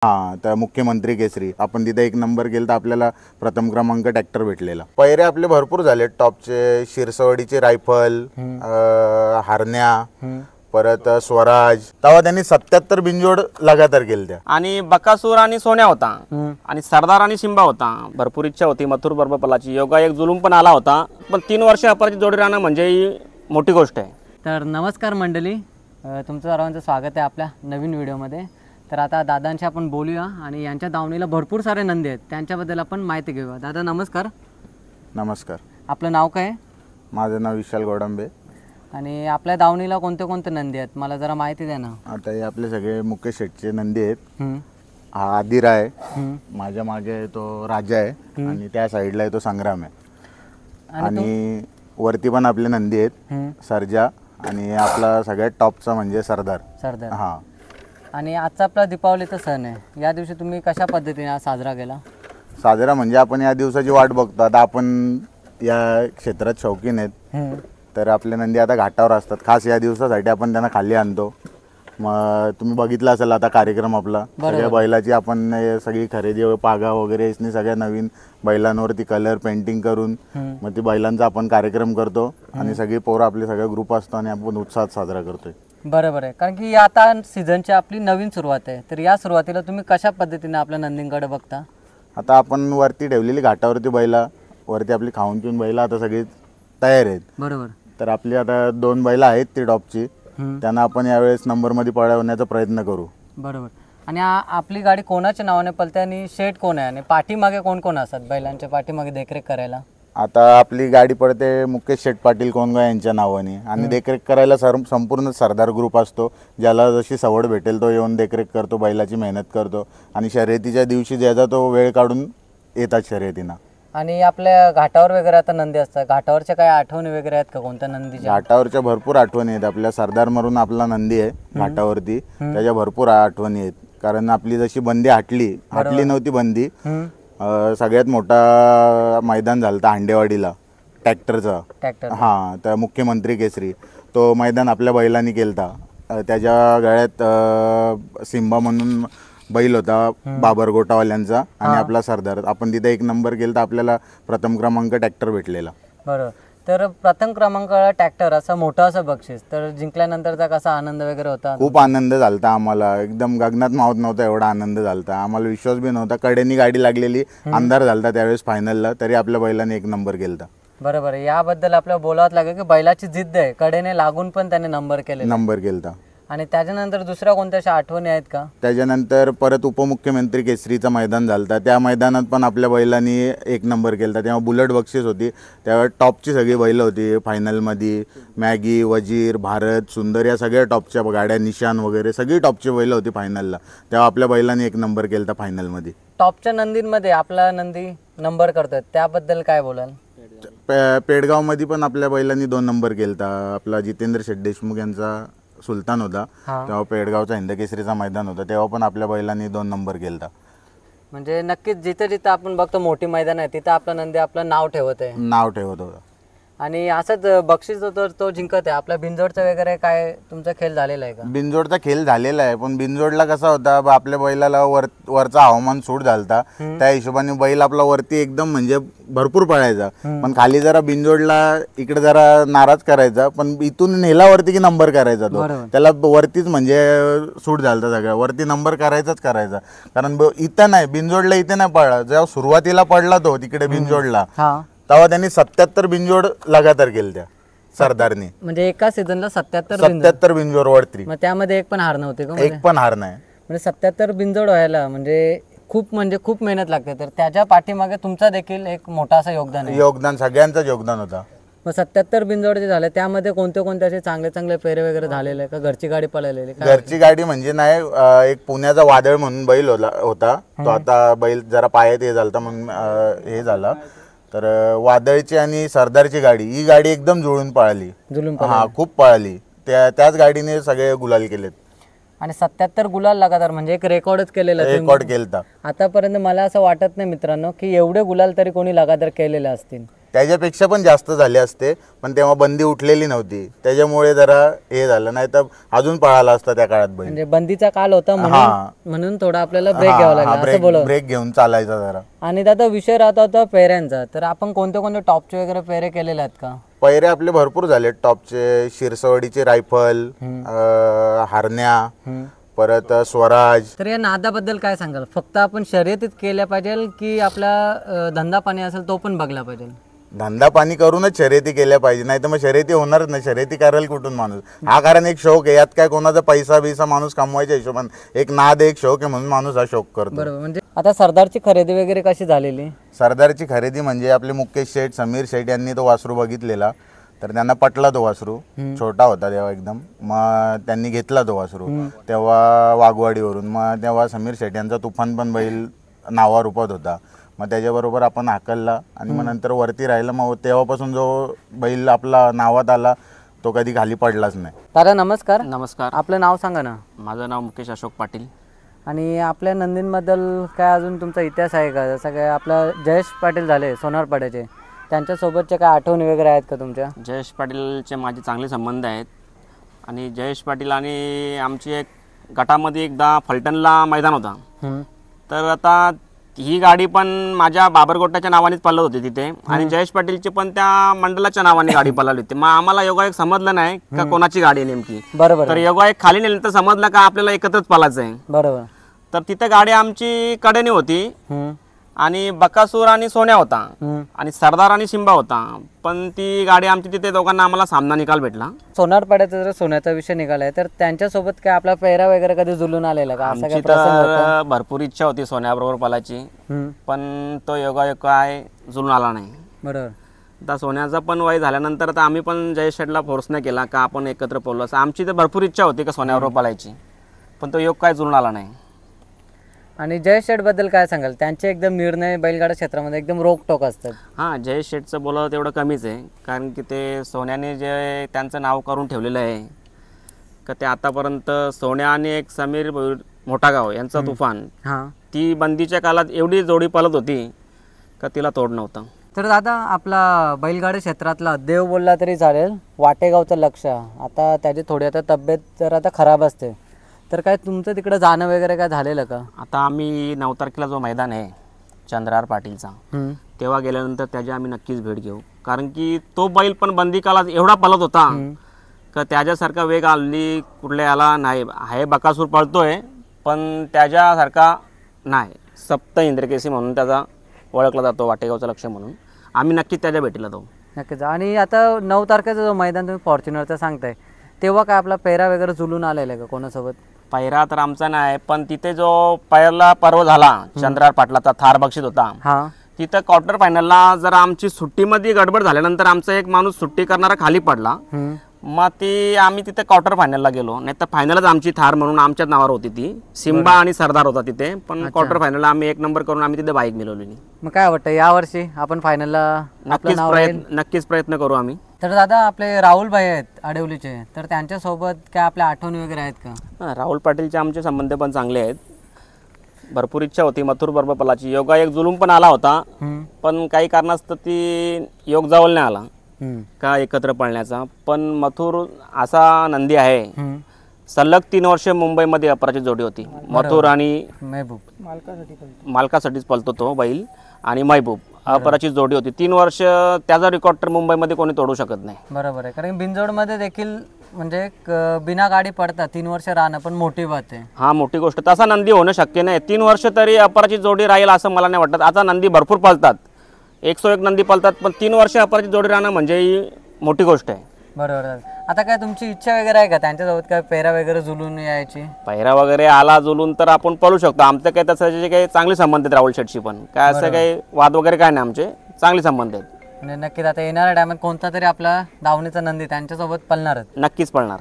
हाँ, तर मुख्यमंत्री केसरी आपण तिथे एक नंबर केला तर आपल्याला प्रथम क्रमांक ट्रॅक्टर भेटलेला। पैरे आपले भरपूर झाले, टॉपचे शिरसवडीचे रायफल, हरण्या, परत स्वराज। तेव्हा त्यांनी 77 बिनजोड लगातार केले त्या। आणि बकासूर आणि सोन्या होता आणि सरदार आणि सिंबा होता। भरपूर इच्छा होती मथुर बरोबर पलाची, योगा एक जुलूम पण आला होता, पण 3 वर्ष अपराची जोडी राहणं म्हणजे ही मोठी गोष्ट आहे। तर नमस्कार मंडळी, तुमचं सर्वांचं स्वागत आहे आपल्या नवीन व्हिडिओमध्ये। तर आता दादांशी आपण बोलूया आणि यांच्या दावणीला भरपूर सारे नंदी आहेत, त्यांच्याबद्दल आपण माहिती घेऊया। दादा नमस्कार। नमस्कार। आपलं नाव काय? माझं नाव विशाल गोडंबे। आणि आपल्या दावणीला कोणते कोणते नंदी आहेत मला जरा माहिती द्या ना। आता हे आपले सगळे मुकेश शेटचे नंदी आहेत। हा आदिरा आहे, माझ्या मागे तो राजा आहे आणि त्या साईडला आहे तो संग्राम आहे। आणि वरती पण आपले नंदी आहेत, सर्जा आणि आपला सगळ्यात टॉपचा म्हणजे सरदार। हां। आणि आजचा आपला दीपावलीचा सण आहे, या दिवशी तुम्ही कशा पद्धतीने साजरा केला? साजरा म्हणजे आपण या दिवसाची वाट बघतो। आता आपण या क्षेत्रात शौकीन आहेत, तर आपले नंदी आता घाटावर असतात, खास या दिवसासाठी आपण त्यांना खाली आणतो। मग तुम्ही बघितलं असेल आता कार्यक्रम आपला, सगळ्या बैलाची आपण सगळी खरेदी पागा वगैरे इसनी सगळ्या नवीन बैलांवरती कलर पेंटिंग करून मग ती बैलांचा आपण कार्यक्रम करतो आणि सगळी पोरं आपले सगळा ग्रुप असतो आणि आपण उत्साहात साजरा करतोय। बरोबर आहे, कारण की आता सीझनची आपली नवीन सुरुवात आहे, तर या सुरुवातीला तुम्ही कशा पद्धतीने आपल्या नंदींकडे बघता? आता आपण वरती ठेवलेली घाटावरती बैला, वरती आपली खाऊन पिऊन बैला आता सगळी तयार आहेत। बरोबर। तर आपली आता 2 बैला आहेत ती टॉपची, त्यांना आपण यावेळेस नंबरमध्ये पळवण्याचा प्रयत्न करू। बरोबर। आणि आपली गाडी कोणाच्या नावाने पळते आणि शेट कोण आहे आणि पाठीमागे कोण कोण असतात बैलांच्या पाठीमागे देखरेख करायला? आता आपली गाडी पडते मुकेश शेट पाटील कोणगाव यांच्या नावाने आणि देखरेख करायला संपूर्ण सरदार ग्रुप असतो, ज्याला जशी सवड भेटेल तो येऊन देखरेख करतो, बैलाची मेहनत करतो आणि शर्यतीच्या दिवशी ज्याचा तो वेळ काढून येतात शर्यतींना। आणि आपल्या घाटावर वगैरे आता नंदी असतात, घाटावरच्या काही आठवणी वगैरे आहेत का कोणत्या नंदीच्या? घाटावरच्या भरपूर आठवणी आहेत। आपल्या सरदार म्हणून आपला नंदी आहे घाटावरती, त्याच्या भरपूर आठवणी आहेत। कारण आपली जशी बंदी हटली नव्हती बंदी, सगळ्यात मोठा मैदान झालं हांडेवाडीला ट्रॅक्टर। हां, तर मुख्यमंत्री केसरी तो मैदान आपल्या बैलांनी केलता। त्याच्या गळ्यात सिंबा म्हणून बैल होता बाबर गोटावाल्यांचा आणि आपला सरदार। आपण तिथे एक नंबर केला तर आपल्याला प्रथम क्रमांक ट्रॅक्टर भेटलेला। बरोबर। तर प्रथम क्रमांकाला ट्रॅक्टर असं मोठं असं बक्षीस, तर जिंकल्यानंतरचा कसा आनंद वगैरे होता? खूप आनंद झालता आम्हाला, एकदम गगनात मावत नव्हता एवढा आनंद झालता। आम्हाला विश्वास बी नव्हता, कडेनी गाडी लागलेली, अंधार झालता त्यावेळेस फायनलला, तरी आपल्या बैलाने एक नंबर केलता। बरोबर। याबद्दल आपल्याला बोलावं लागेल की बैलाची जिद्द आहे, कडेने लागून पण त्याने नंबर केलता। आणि त्याच्यानंतर दुसऱ्या कोणत्या आठवणी आहेत का? त्याच्यानंतर परत उपमुख्यमंत्री केसरीचं मैदान झालं, त्या मैदानात पण आपल्या बैलांनी एक नंबर केला। तेव्हा बुलेट बक्षीस होती, त्यावेळेस टॉपची सगळी बैलं होती फायनलमध्ये, मॅगी, वजीर, भारत, सुंदर या सगळ्या टॉपच्या गाड्या, निशान वगैरे सगळी टॉपची बैलं होती फायनलला, तेव्हा आपल्या बैलांनी एक नंबर केला फायनलमध्ये। टॉपच्या नंदींमध्ये आपला नंदी नंबर करतोय, त्याबद्दल काय बोलाल? पेडगावमध्ये पण आपल्या बैलांनी 2 नंबर केलता। आपला जितेंद्र शेट देशमुख यांचा सुलतान होता, तेव्हा पेडगावचा हिंदकेसरीचा मैदान होता, तेव्हा पण आपल्या बैलांनी 2 नंबर केलता। म्हणजे नक्कीच जिथं जिथं आपण बघतो मोठी मैदान आहे तिथं आपला नंदी आपलं नाव ठेवत होता। आणि असंच बक्षीस होतं तो जिंकत आहे। आपल्या बिनजोडचा वगैरे काय तुमचा खेळ झालेला आहे का? बिनजोडचा खेळ झालेला आहे, पण बिनजोडला कसा होता आपल्या बैलाला वरचा हवामान सूट झालता, त्या हिशोबाने बैल आपला वरती एकदम म्हणजे भरपूर पळायचा, पण खाली जरा बिनजोडला इकडे जरा नाराज करायचा, पण इथून नेलावरती की नंबर करायचा तो, त्याला वरतीच म्हणजे सूट झालता सगळं, वरती नंबर करायचाच करायचा। कारण इथं नाही बिनजोडला, इथे नाही पडला, जेव्हा सुरुवातीला पडला तो तिकडे बिनजोडला, तेव्हा त्यांनी 77 बिनजोड लगातार केले त्या सरदारने। म्हणजे एका सीझनला 77 बिनजोड वरती, मग त्यामध्ये एक पण हार नव्हते का? एक पण हार नाही। म्हणजे 77 बिनजोड व्हायला म्हणजे खूप मेहनत लागते, तर त्याच्या पाठीमागे तुमचा देखील एक मोठा असं योगदान सगळ्यांचं योगदान होता। मग 77 बिनजोड जे झाले त्यामध्ये कोणते असे चांगले फेरे वगैरे झालेले का? घरची गाडी पळालेली? घरची गाडी म्हणजे नाही, एक पुण्याचा वादळ म्हणून बैल होता, तो आता बैल जरा पायात हे झालता म्हणून हे झाला, तर वादळची आणि सरदारची गाडी, ही गाडी एकदम जुळून पळाली। हा, खूप पळाली, त्याच गाडीने सगळे गुलाल केलेत। आणि 77 गुलाल लगातार म्हणजे एक रेकॉर्डच केलेला, रेकॉर्ड केलता। आतापर्यंत मला असं वाटत नाही मित्रांनो की एवढे गुलाल तरी कोणी लगातार केलेले असतील। त्याच्यापेक्षा पण जास्त झाले असते, पण तेव्हा बंदी उठलेली नव्हती, त्याच्यामुळे जरा हे झालं, नाही तर अजून पळाला असता त्या काळात बैल. म्हणजे बंदीचा काल होता हा. म्हणून थोडा आपल्याला ब्रेक घ्यावा लागला असं बोलू. ब्रेक घेऊन चालायचा जरा. आणि दादा विषय राहता होता पेऱ्यांचा, तर आपण कोणते कोणते टॉपचे वगैरे पेरे केलेले आहेत का? पैरे आपले भरपूर झाले टॉपचे. शिरसवडीचे रायफल, हारण्या, परत स्वराज. तर या नादाबद्दल काय सांगाल? फक्त आपण शर्यतीत केल्या पाहिजे की आपला धंदा पाणी असेल तो पण बघला पाहिजे? धंदा पाणी करूनच शर्यती केल्या पाहिजे, नाही तर मग शर्यती होणारच नाही. शर्यती करायला कुठून माणूस? हा कारण एक शौक आहे, यात काय कोणाचा पैसा बिसा माणूस कमवायच्या हिशोबाने एक नाद, एक शौक आहे म्हणून माणूस हा शौक करतो. बरोबर. म्हणजे आता सरदारची खरेदी वगैरे कशी झालेली? सरदारची खरेदी म्हणजे आपले मुकेश शेठ, समीर शेठ यांनी तो वासरू बघितलेला, तर त्यांना पटला तो वासरू. छोटा होता तेव्हा एकदम, मग त्यांनी घेतला तो वासरू तेव्हा वाघवाडीवरून. मग तेव्हा समीर शेठ यांचा तुफान पण बैल नावारूपात होता, मग त्याच्याबरोबर आपण हाकलला आणि मग नंतर वरती राहिला. मग तेव्हापासून जो बैल आपला नावात आला तो कधी खाली पडलाच नाही. दादा नमस्कार. नमस्कार. आपलं नाव सांगा ना. माझं नाव मुकेश अशोक पाटील. आणि आपल्या नंदींबद्दल काय अजून तुमचा इतिहास आहे का? जसं काय आपला जयेश पाटील झाले सोनारपाड्याचे, त्यांच्यासोबतच्या काय आठवणी वगैरे आहेत का तुमच्या? जयेश पाटीलचे माझे चांगले संबंध आहेत आणि जयेश पाटील आणि आमची एक गटामध्ये एकदा फलटणला मैदान होता. तर आता ही गाडी पण माझ्या बाबरगोट्याच्या नावानेच पळत होती तिथे आणि जयेश पाटीलची पण त्या मंडळाच्या नावाने गाडी पळवली होती. मग आम्हाला योगायोग समजलं नाही का कोणाची गाडी आहे नेमकी. बरोबर. तर योगायोग खाली नेलं तर समजलं का आपल्याला एकत्रच पळायचं आहे. बरोबर. तर तिथे गाडी आमची कडेने होती आणि बकासूर आणि सोन्या होता आणि सरदार आणि शिंबा होता, पण ती गाडी आमची तिथे दोघांना आम्हाला सामना निकाल भेटला. सोनारपाड्याचा जर सोन्याचा विषय निघालाय तर त्यांच्यासोबत काय आपला पेहरा वगैरे कधी जुलून आलेला का? असं काय आमची प्रसंग होता? तर भरपूर इच्छा होती सोन्याबरोबर पळायची, पण तो योगायोग काय जुळून आला नाही. बरोबर. आता सोन्याचा पण वय झाल्यानंतर आता आम्ही पण जयेश शेठला फोर्स नाही केला का आपण एकत्र पळलो असं. आमची तर भरपूर इच्छा होती का सोन्याबरोबर पळायची, पण तो योग काय जुळून आला नाही. आणि जयेश शेठ बद्दल काय सांगाल? त्यांचे एकदम निर्णय बैलगाडा क्षेत्रामध्ये एकदम रोकटोक असतात. हां, जयेश शेठचं बोलावं तेवढं कमीच आहे, कारण की ते सोन्याने जे त्यांचं नाव करून ठेवलेलं आहे का ते आतापर्यंत सोन्या आणि एक समीर मोठा गाव यांचा तुफान, ती बंदीच्या काळात एवढी जोडी पळत होती का तिला तोड नव्हतं. तर दादा आपला बैलगाडा क्षेत्रातला देव बोलला तरी चालेल, वाटेगावचं लक्ष, आता त्याची थोडी आता तब्येत जर आता खराब असते, तर काय तुमचं तिकडं जाणं वगैरे काय झालेलं का? आता आम्ही 9 तारखेला जो मैदान आहे चंद्रहार पाटीलचा, तेव्हा गेल्यानंतर त्याची आम्ही नक्कीच भेट घेऊ, कारण की तो बैल पण बंदी काळात एवढा पळत होता का त्याच्यासारखा वेग हल्ली कुठल्या याला नाही आहे. बकासूर पळतोय पण त्याच्यासारखा नाही. सप्त इंद्रकेसी म्हणून त्याचा ओळखला जातो, वाटेगावचं लक्ष म्हणून. आम्ही नक्कीच त्याच्या भेटीला जाऊ. नक्कीच. आणि आता 9 तारखेचा जो मैदान तुम्ही फॉर्च्युनरचा सांगताय, तेव्हा काय आपला पेहरा वगैरे जुलून आलेला आहे का कोणासोबत? पहिरा तर आमचा नाही, पण तिथे जो पहिला पर्व झाला चंद्रहार पाटलाचा थार बक्षीस होता, तिथं क्वार्टर फायनलला जर आमची सुट्टीमध्ये गडबड झाल्यानंतर आमचा एक माणूस सुट्टी करणारा खाली पडला, मग ती आम्ही तिथे क्वार्टर फायनलला गेलो. नाही तर फायनलच आमची थार म्हणून आमच्याच नावावर होती ती. सिम्बा आणि सरदार होता तिथे, पण क्वार्टर फायनलला आम्ही 1 नंबर करून आम्ही तिथे बाईक मिळवलेली. मग काय वाटतं यावर्षी आपण फायनलला नक्कीच प्रयत्न करू आम्ही. तर दादा आपले राहुल भाई आहेत आडिवलीचे, तर त्यांच्यासोबत काय आपल्या आठवणी वगैरे आहेत का? राहुल पाटीलचे आमचे संबंध पण चांगले आहेत. भरपूर इच्छा होती मथुर बरोबर पलाची. योगा एक जुलूम पण आला होता, पण काही कारणास्तव ती योग जवळ नाही आला का एकत्र पळण्याचा. पण मथुर असा नंदी आहे, सलग 3 वर्ष मुंबईमध्ये अपराजित जोडी होती. मथुर आणि महबूब मालकासाठीच पळतो तो बैल, आणि महबूब अपराजित जोडी होती 3 वर्ष. त्याचा रेकॉर्ड तर मुंबईमध्ये कोणी तोडू शकत नाही. बरोबर आहे, कारण बिनजोडमध्ये देखील म्हणजे बिना गाडी पडतात 3 वर्ष राहणं पण मोठी बात आहे. हा मोठी गोष्ट. तसा नंदी होणं शक्य नाही. 3 वर्ष तरी अपराजित जोडी राहील असं मला नाही वाटत. आता नंदी भरपूर पळतात, 101 नंदी पळतात, पण 3 वर्ष अपराजित जोडी राहणं म्हणजे ही मोठी गोष्ट आहे. बरोबर. आता काय तुमची इच्छा वगैरे आहे का त्यांच्यासोबत काय पेहरा वगैरे जुलून यायची? पहिरा वगैरे आला जुलून तर आपण पळू शकतो. आमचं काही तसं काही चांगले संबंध आहेत राहुल शेठशी, पण काय असं काही वाद वगैरे काय नाही, आमचे चांगले संबंध आहेत. म्हणजे नक्कीच आता येणाऱ्या टायमात कोणता तरी आपला दावणीचा नंदी त्यांच्यासोबत पळणारच. नक्कीच पळणार.